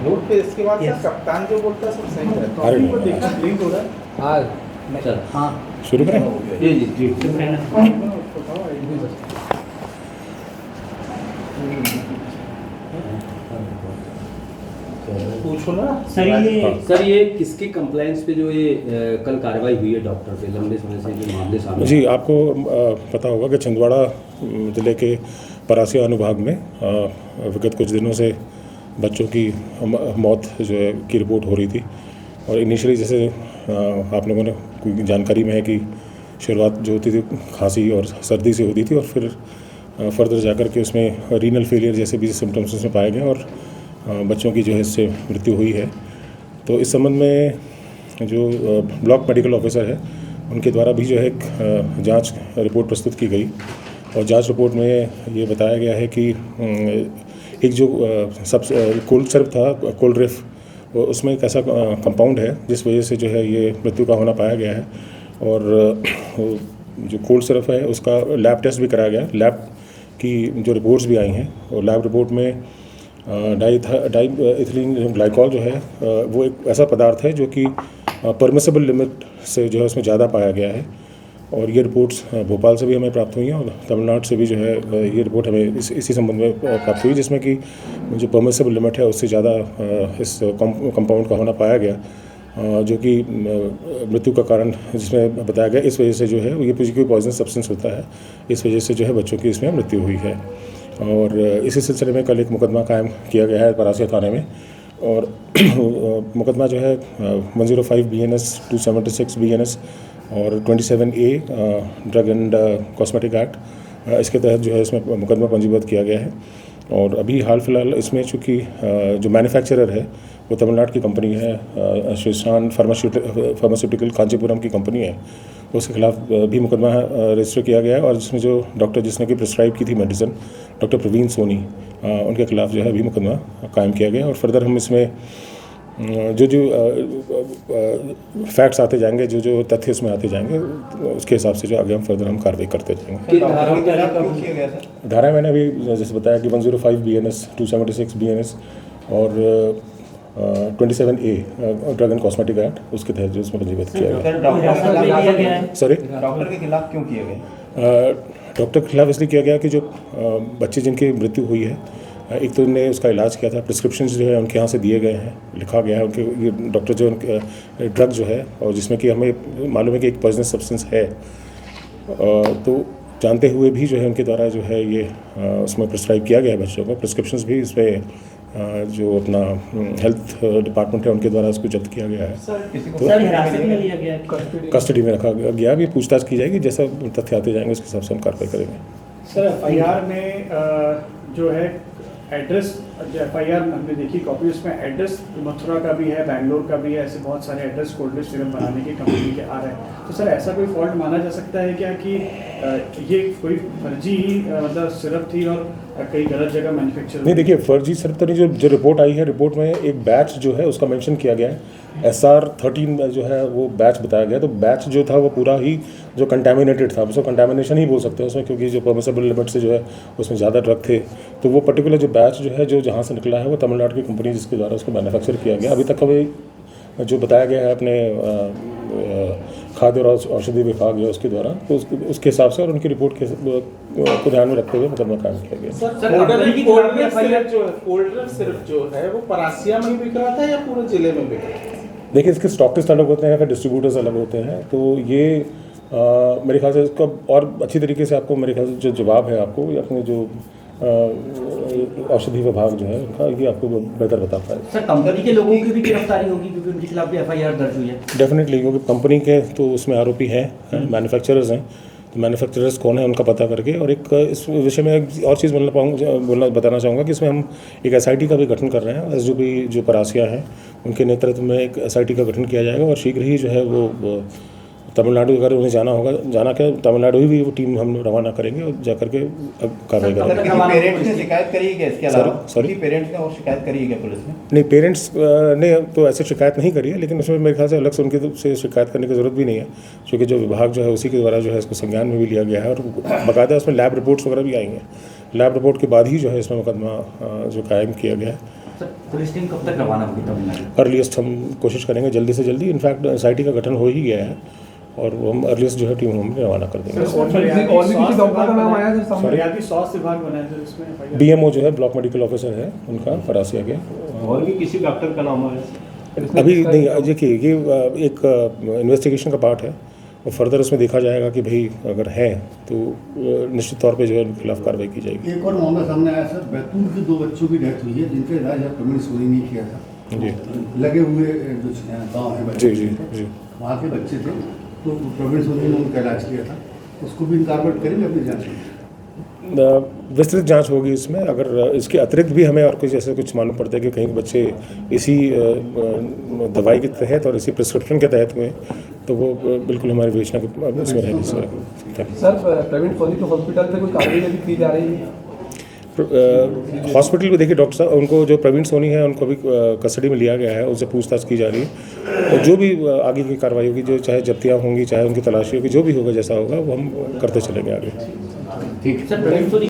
Road पे इसके बाद सर कप्तान जो बोलता है सब सही रहता है। अरे को नहीं। देखना ब्लिंक हो रहा है। हाँ चल हाँ शुरू करें? जी जी जी पूछो ना सर ये किसके कंप्लेंट्स पे जो ये कल कार्रवाई हुई है डॉक्टर पे लंबे समय से जो मामले सामने जी, आपको पता होगा कि छिंदवाड़ा ज़िले के परासिया अनुभाग में विगत कुछ दिनों से बच्चों की मौत जो है की रिपोर्ट हो रही थी। और इनिशियली जैसे आप लोगों ने कोई जानकारी में है कि शुरुआत जो होती थी खांसी और सर्दी से होती थी और फिर फर्दर जाकर के उसमें रीनल फेलियर जैसे भी सिम्टम्स उसमें पाए गए और बच्चों की जो है इससे मृत्यु हुई है। तो इस संबंध में जो ब्लॉक मेडिकल ऑफिसर है उनके द्वारा भी जो है एक जांच रिपोर्ट प्रस्तुत की गई और जांच रिपोर्ट में ये बताया गया है कि एक जो सब कोल्ड सिरप था कोल्ड रिफ उसमें एक ऐसा कंपाउंड है जिस वजह से जो है ये मृत्यु का होना पाया गया है। और जो कोल्ड सिरप है उसका लैब टेस्ट भी कराया गया। लैब की जो रिपोर्ट्स भी आई हैं और लैब रिपोर्ट में डाईइथिलीन ग्लाइकॉल जो है वो एक ऐसा पदार्थ है जो कि परमिसेबल लिमिट से जो है उसमें ज़्यादा पाया गया है। और ये रिपोर्ट्स भोपाल से भी हमें प्राप्त हुई हैं और तमिलनाडु से भी जो है ये रिपोर्ट हमें इसी संबंध में प्राप्त हुई जिसमें कि जो परमिसेबल लिमिट है उससे ज़्यादा इस कंपाउंड का होना पाया गया जो कि मृत्यु का कारण जिसमें बताया गया। इस वजह से जो है ये कोई पॉइजन सब्सटेंस होता है, इस वजह से जो है बच्चों की इसमें मृत्यु हुई है। और इसी सिलसिले में कल एक मुकदमा कायम किया गया है परासिया थाने में और मुकदमा जो है 105 BNS 276 BNS और 27A drug and cosmetic act इसके तहत जो है इसमें मुकदमा पंजीबद्ध किया गया है। और अभी हाल फिलहाल इसमें चूँकि जो मैन्युफैक्चरर है वो तमिलनाडु की कंपनी है श्रीशान फार्मास्यूटिकल कांचीपुरम की कंपनी है, उसके खिलाफ भी मुकदमा रजिस्टर किया गया है। और जिसमें जो डॉक्टर जिसने कि प्रिस्क्राइब की थी मेडिसिन डॉक्टर प्रवीण सोनी उनके खिलाफ जो है अभी मुकदमा कायम किया गया। और फर्दर हम इसमें जो फैक्ट्स आते जाएंगे जो तथ्य इसमें आते जाएंगे उसके हिसाब से जो आगे हम फर्दर हम कार्रवाई करते जाएंगे। धारा मैंने अभी जैसे बताया कि 105 BNS 276 BNS और 27A drug and cosmetic act उसके तहत जो इसमें पंजीबद्ध किया गया। सॉरी, डॉक्टर के खिलाफ क्यों किया गया? डॉक्टर के खिलाफ इसलिए किया गया कि जो बच्चे जिनकी मृत्यु हुई है एक तो उनने उसका इलाज किया था, प्रिस्क्रिप्शन जो है उनके यहाँ से दिए गए हैं, लिखा गया है उनके ये डॉक्टर जो ड्रग जो है और जिसमें कि हमें मालूम है कि एक पॉइजनस सब्सटेंस है तो जानते हुए भी जो है उनके द्वारा जो है ये उसमें प्रिस्क्राइब किया गया है बच्चों को। प्रिस्क्रिप्शंस भी इसमें जो अपना हेल्थ डिपार्टमेंट है उनके द्वारा इसको जब्त किया गया है। तो कस्टडी में रखा गया, अभी पूछताछ की जाएगी, जैसा तथ्य आते जाएंगे उसके हिसाब से हम कार्रवाई करेंगे। सर FIR में जो है एड्रेस FIR हमने देखी कॉपी, उसमें एड्रेस मथुरा का भी है, बैंगलोर का भी है, ऐसे बहुत सारे एड्रेस कोल्ड ड्रिंक सिरप बनाने की कंपनी के आ रहे हैं। तो सर ऐसा कोई फॉल्ट माना जा सकता है क्या कि ये कोई फर्जी ही मतलब सिरप थी और कई गलत जगह मैन्युफैक्चर? नहीं, देखिए फर्जी सिर्फ तो नहीं, जो रिपोर्ट आई है रिपोर्ट में एक बैच जो है उसका मेंशन किया गया है SR13 जो है वो बैच बताया गया। तो बैच जो था वो पूरा ही जो कंटेमिनेटेड था, उसको कंटेमिनेशन ही बोल सकते हैं उसमें, क्योंकि जो परमिसेबल लिमिट से जो है उसमें ज़्यादा ड्रग थे। तो वो पर्टिकुलर जो बैच जो है जो जहाँ से निकला है वो तमिलनाडु की कंपनी जिसके द्वारा उसको मैन्युफैक्चर किया गया। अभी तक हमें जो बताया गया है अपने खाद्य और औषधि विभाग है उसके द्वारा, तो उसके हिसाब से और उनकी रिपोर्ट को ध्यान में रखते हुए मुकदमा कायम किया गया। कोल्ड ड्रिंक सिर्फ जो है वो परासिया में ही बिक रहा था या पूरे जिले में बिक रहा था? देखिए इसके स्टॉकिस्ट अलग होते हैं, फिर डिस्ट्रीब्यूटर्स अलग होते हैं। तो ये मेरे ख्याल से इसका और अच्छी तरीके से आपको मेरे ख्याल से जो जवाब है आपको अपने जो औषधि विभाग जो है उनका ये आपको बेहतर बता पाए। सर कंपनी के लोगों की भी गिरफ्तारी होगी क्योंकि उनके खिलाफ भी FIR दर्ज हुई है? डेफिनेटली, क्योंकि कंपनी के तो उसमें आरोपी हैं, मैन्युफैक्चरर्स हैं, तो मैन्युफैक्चरर्स कौन है उनका पता करके। और एक इस विषय में एक और चीज़ बताना चाहूँगा कि इसमें हम एक SIT का भी गठन कर रहे हैं। SGP जो परासिया है उनके नेतृत्व में एक SIT का गठन किया जाएगा और शीघ्र ही जो है वो तमिलनाडु अगर उन्हें जाना क्या तमिलनाडु ही भी वो टीम हम रवाना करेंगे और जाकर के कार्रवाई करेंगे। पेरेंट्स ने शिकायत करी है क्या इसके अलावा? सॉरी, पेरेंट्स ने और शिकायत करी है क्या पुलिस ने? नहीं, पेरेंट्स ने तो ऐसे शिकायत नहीं करी है, लेकिन उसमें मेरे ख्याल से अलग से उनके से शिकायत करने की ज़रूरत भी नहीं है, क्योंकि जो विभाग जो है उसी के द्वारा जो है इसको संज्ञान में भी लिया गया है और बाकायदा उसमें लैब रिपोर्ट्स वगैरह भी आई हैं। लैब रिपोर्ट के बाद ही जो है इसमें मुकदमा जो कायम किया गया है सर पुलिस टीम कब तक रवाना होगी तमिलनाडु? अर्लीस्ट हम कोशिश करेंगे जल्दी से जल्दी। इनफैक्ट एसआईटी का गठन हो ही गया है और हम अर्लीस्ट जो है टीम हम रवाना कर देंगे। और भी किसी डॉक्टर का नाम आया सर? फरियादी स्वास्थ्य विभाग बनाया सर इसमें FIR? बीएमओ जो है ब्लॉक मेडिकल ऑफिसर है उनका, फरासिया के। और भी किसी डॉक्टर का नाम आया? अभी नहीं, देखिए ये एक इन्वेस्टिगेशन का पार्ट है और फर्दर उसमें देखा जाएगा कि भाई अगर है तो निश्चित तौर पे जो है उनके खिलाफ कार्रवाई की जाएगी। एक और मामला सामने आया सर, बैतूल के 2 बच्चों की डेथ हुई है जिनका इलाज अब प्रवीण सोनी ने किया था। जी लगे हुए जो गाँव है जी जी जी। वहाँ के बच्चे थे, तो प्रवीण सोनी ने उनका इलाज किया था, उसको भी इनकारपोरेट करेंगे अपनी जाँच में। विस्तृत जांच होगी इसमें। अगर इसके अतिरिक्त भी हमें और कुछ ऐसे कुछ मालूम पड़ता है कि कहीं बच्चे इसी दवाई के तहत और इसी प्रिस्क्रिप्शन के तहत हुए तो वो बिल्कुल हमारी विवेचना के उसमें रहेगी सर। प्रवीण सोनी को हॉस्पिटल से कोई कार्रवाई अभी की जा रही है? हॉस्पिटल में देखिए डॉक्टर साहब, उनको जो प्रवीण सोनी है उनको अभी कस्टडी में लिया गया है, उनसे पूछताछ की जा रही है और जो भी आगे की कार्रवाई होगी, जो चाहे जब्तियाँ होंगी चाहे उनकी तलाशी होगी, जो भी होगा जैसा होगा वो हम करते चलेंगे आगे। सर प्रवीण सोनी